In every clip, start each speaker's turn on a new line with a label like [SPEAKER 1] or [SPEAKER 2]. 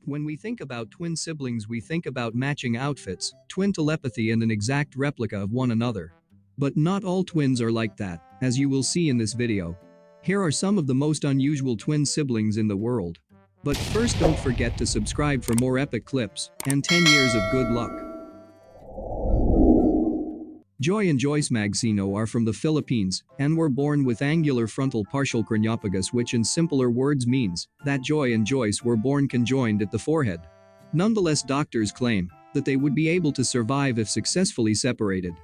[SPEAKER 1] When we think about twin siblings, we think about matching outfits, twin telepathy, and an exact replica of one another. But not all twins are like that, as you will see in this video. Here are some of the most unusual twin siblings in the world. But first, don't forget to subscribe for more epic clips and 10 years of good luck. Joy and Joyce Magsino are from the Philippines and were born with angular frontal partial craniopagus, which in simpler words means that Joy and Joyce were born conjoined at the forehead. Nonetheless, doctors claim that they would be able to survive if successfully separated.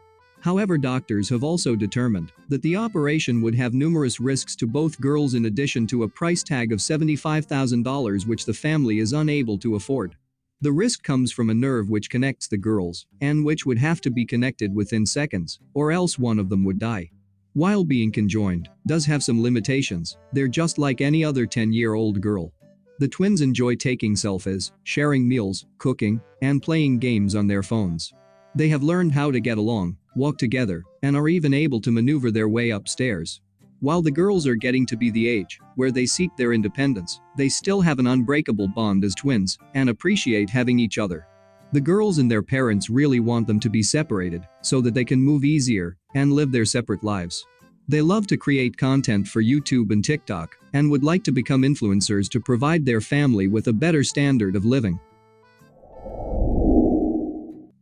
[SPEAKER 1] However, doctors have also determined that the operation would have numerous risks to both girls, in addition to a price tag of $75,000 which the family is unable to afford. The risk comes from a nerve which connects the girls, and which would have to be connected within seconds, or else one of them would die. While being conjoined does have some limitations, they're just like any other 10-year-old girl. The twins enjoy taking selfies, sharing meals, cooking, and playing games on their phones. They have learned how to get along, walk together, and are even able to maneuver their way upstairs. While the girls are getting to be the age where they seek their independence, they still have an unbreakable bond as twins and appreciate having each other. The girls and their parents really want them to be separated so that they can move easier and live their separate lives. They love to create content for YouTube and TikTok and would like to become influencers to provide their family with a better standard of living.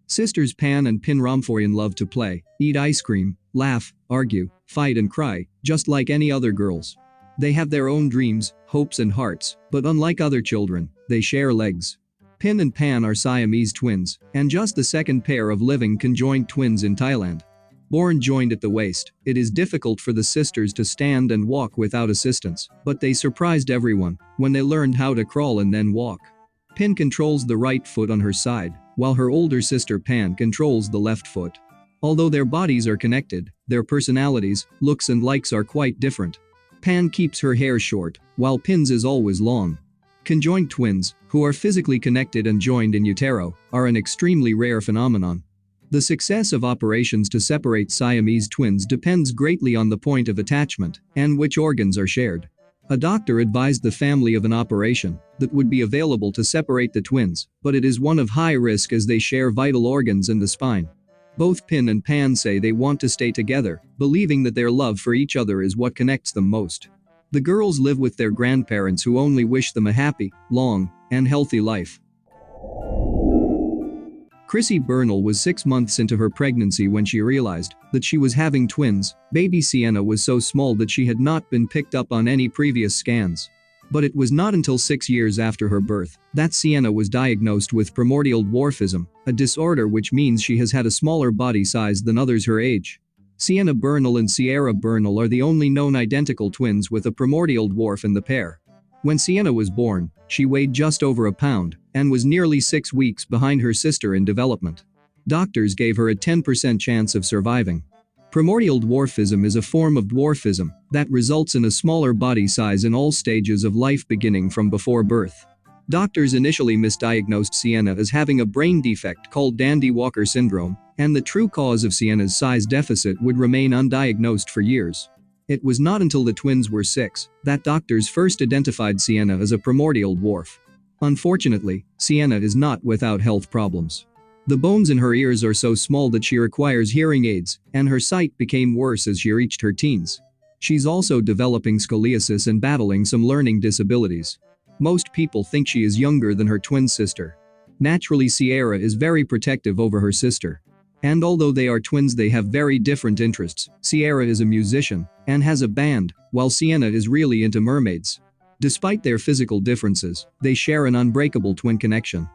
[SPEAKER 1] Sisters Pan and Pin Ramfoyan love to play, eat ice cream, laugh, argue, fight, and cry, just like any other girls. They have their own dreams, hopes, and hearts, but unlike other children, they share legs. Pin and Pan are Siamese twins, and just the second pair of living conjoined twins in Thailand. Born joined at the waist, it is difficult for the sisters to stand and walk without assistance, but they surprised everyone when they learned how to crawl and then walk. Pin controls the right foot on her side, while her older sister Pan controls the left foot. Although their bodies are connected, their personalities, looks, and likes are quite different. Pan keeps her hair short, while Pin's is always long. Conjoined twins, who are physically connected and joined in utero, are an extremely rare phenomenon. The success of operations to separate Siamese twins depends greatly on the point of attachment and which organs are shared. A doctor advised the family of an operation that would be available to separate the twins, but it is one of high risk as they share vital organs and the spine. Both Pin and Pan say they want to stay together, believing that their love for each other is what connects them most. The girls live with their grandparents, who only wish them a happy, long, and healthy life. Chrissy Bernal was 6 months into her pregnancy when she realized that she was having twins. Baby Sienna was so small that she had not been picked up on any previous scans. But it was not until 6 years after her birth that Sienna was diagnosed with primordial dwarfism, a disorder which means she has had a smaller body size than others her age. Sienna Bernal and Sierra Bernal are the only known identical twins with a primordial dwarf in the pair. When Sienna was born, she weighed just over a pound and was nearly 6 weeks behind her sister in development. Doctors gave her a 10% chance of surviving. Primordial dwarfism is a form of dwarfism that results in a smaller body size in all stages of life, beginning from before birth. Doctors initially misdiagnosed Sienna as having a brain defect called Dandy-Walker syndrome, and the true cause of Sienna's size deficit would remain undiagnosed for years. It was not until the twins were 6 that doctors first identified Sienna as a primordial dwarf. Unfortunately, Sienna is not without health problems. The bones in her ears are so small that she requires hearing aids, and her sight became worse as she reached her teens. She's also developing scoliosis and battling some learning disabilities. Most people think she is younger than her twin sister. Naturally, Sierra is very protective over her sister. And although they are twins, they have very different interests. Sierra is a musician and has a band, while Sienna is really into mermaids. Despite their physical differences, they share an unbreakable twin connection.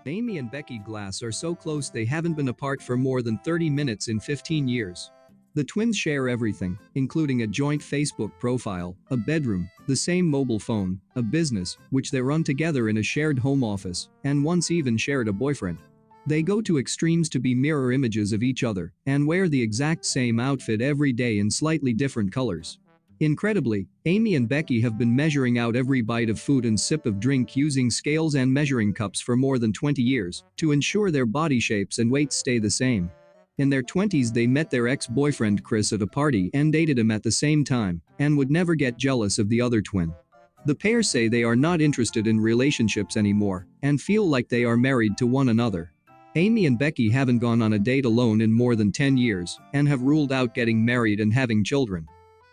[SPEAKER 1] Amy and Becky Glass are so close they haven't been apart for more than 30 minutes in 15 years. The twins share everything, including a joint Facebook profile, a bedroom, the same mobile phone, a business, which they run together in a shared home office, and once even shared a boyfriend. They go to extremes to be mirror images of each other and wear the exact same outfit every day in slightly different colors. Incredibly, Amy and Becky have been measuring out every bite of food and sip of drink using scales and measuring cups for more than 20 years to ensure their body shapes and weights stay the same. In their 20s, they met their ex-boyfriend Chris at a party and dated him at the same time, and would never get jealous of the other twin. The pair say they are not interested in relationships anymore and feel like they are married to one another. Amy and Becky haven't gone on a date alone in more than 10 years and have ruled out getting married and having children.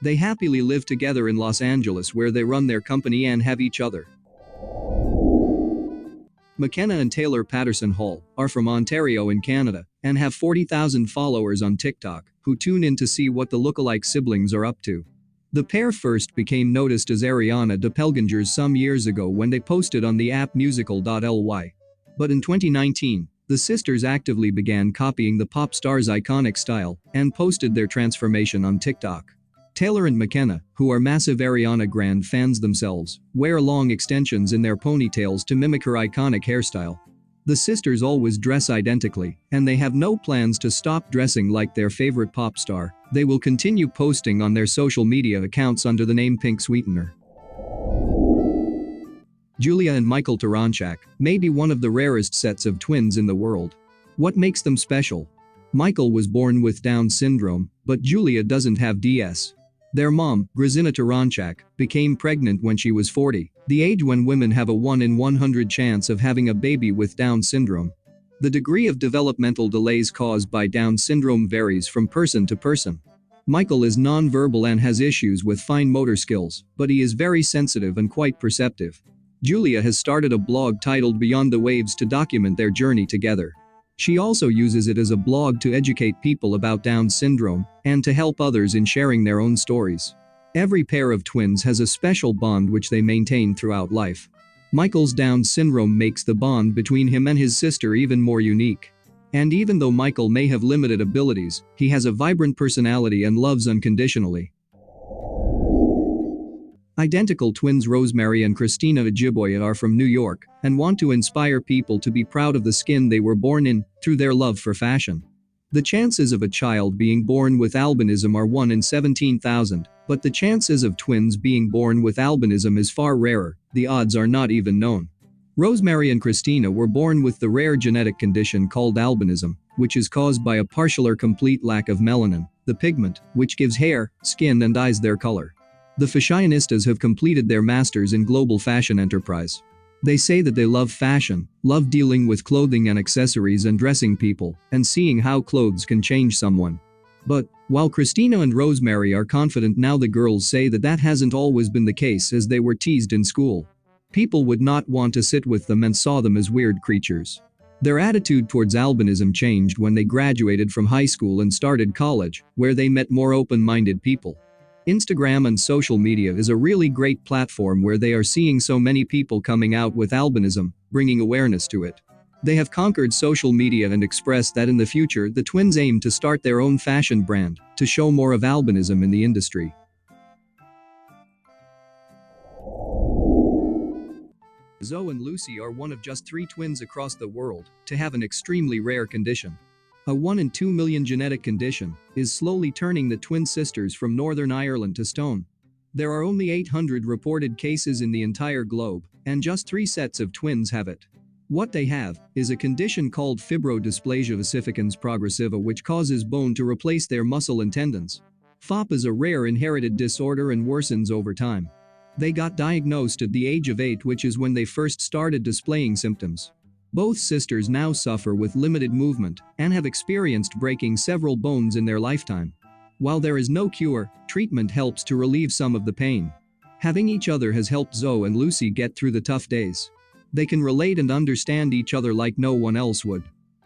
[SPEAKER 1] They happily live together in Los Angeles, where they run their company and have each other. McKenna and Taylor Patterson Hall are from Ontario in Canada and have 40,000 followers on TikTok who tune in to see what the lookalike siblings are up to. The pair first became noticed as Ariana Doppelgangers some years ago when they posted on the app musical.ly. But in 2019, the sisters actively began copying the pop star's iconic style and posted their transformation on TikTok. Taylor and McKenna, who are massive Ariana Grande fans themselves, wear long extensions in their ponytails to mimic her iconic hairstyle. The sisters always dress identically, and they have no plans to stop dressing like their favorite pop star. They will continue posting on their social media accounts under the name Pink Sweetener. Julia and Michael Taranchak may be one of the rarest sets of twins in the world. What makes them special? Michael was born with Down syndrome, but Julia doesn't have DS. Their mom, Grazina Taranchak, became pregnant when she was 40, the age when women have a 1 in 100 chance of having a baby with Down syndrome. The degree of developmental delays caused by Down syndrome varies from person to person. Michael is nonverbal and has issues with fine motor skills, but he is very sensitive and quite perceptive. Julia has started a blog titled Beyond the Waves to document their journey together. She also uses it as a blog to educate people about Down syndrome and to help others in sharing their own stories. Every pair of twins has a special bond which they maintain throughout life. Michael's Down syndrome makes the bond between him and his sister even more unique. And even though Michael may have limited abilities, he has a vibrant personality and loves unconditionally. Identical twins Rosemary and Christina Ojibwe are from New York and want to inspire people to be proud of the skin they were born in through their love for fashion. The chances of a child being born with albinism are 1 in 17,000, but the chances of twins being born with albinism is far rarer. The odds are not even known. Rosemary and Christina were born with the rare genetic condition called albinism, which is caused by a partial or complete lack of melanin, the pigment which gives hair, skin and eyes their color. The fashionistas have completed their masters in global fashion enterprise. They say that they love fashion, love dealing with clothing and accessories and dressing people, and seeing how clothes can change someone. But, while Christina and Rosemary are confident now, the girls say that hasn't always been the case, as they were teased in school. People would not want to sit with them and saw them as weird creatures. Their attitude towards albinism changed when they graduated from high school and started college, where they met more open-minded people. Instagram and social media is a really great platform where they are seeing so many people coming out with albinism, bringing awareness to it. They have conquered social media and expressed that in the future the twins aim to start their own fashion brand to show more of albinism in the industry. Zoe and Lucy are one of just 3 twins across the world to have an extremely rare condition. A 1 in 2 million genetic condition is slowly turning the twin sisters from Northern Ireland to stone. There are only 800 reported cases in the entire globe, and just 3 sets of twins have it. What they have is a condition called fibrodysplasia ossificans progressiva, which causes bone to replace their muscle and tendons. FOP is a rare inherited disorder and worsens over time. They got diagnosed at the age of 8, which is when they first started displaying symptoms. Both sisters now suffer with limited movement and have experienced breaking several bones in their lifetime. While there is no cure, treatment helps to relieve some of the pain. Having each other has helped Zoe and Lucy get through the tough days. They can relate and understand each other like no one else would.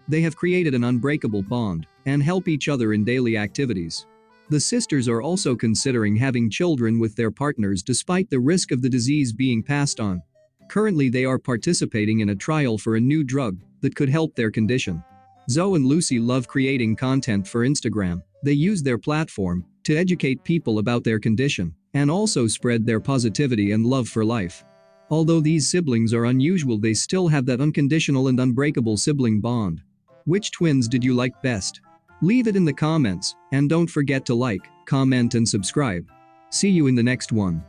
[SPEAKER 1] They have created an unbreakable bond and help each other in daily activities. The sisters are also considering having children with their partners despite the risk of the disease being passed on. Currently, they are participating in a trial for a new drug that could help their condition. Zoe and Lucy love creating content for Instagram. They use their platform to educate people about their condition and also spread their positivity and love for life. Although these siblings are unusual, they still have that unconditional and unbreakable sibling bond. Which twins did you like best? Leave it in the comments, and don't forget to like, comment and subscribe. See you in the next one.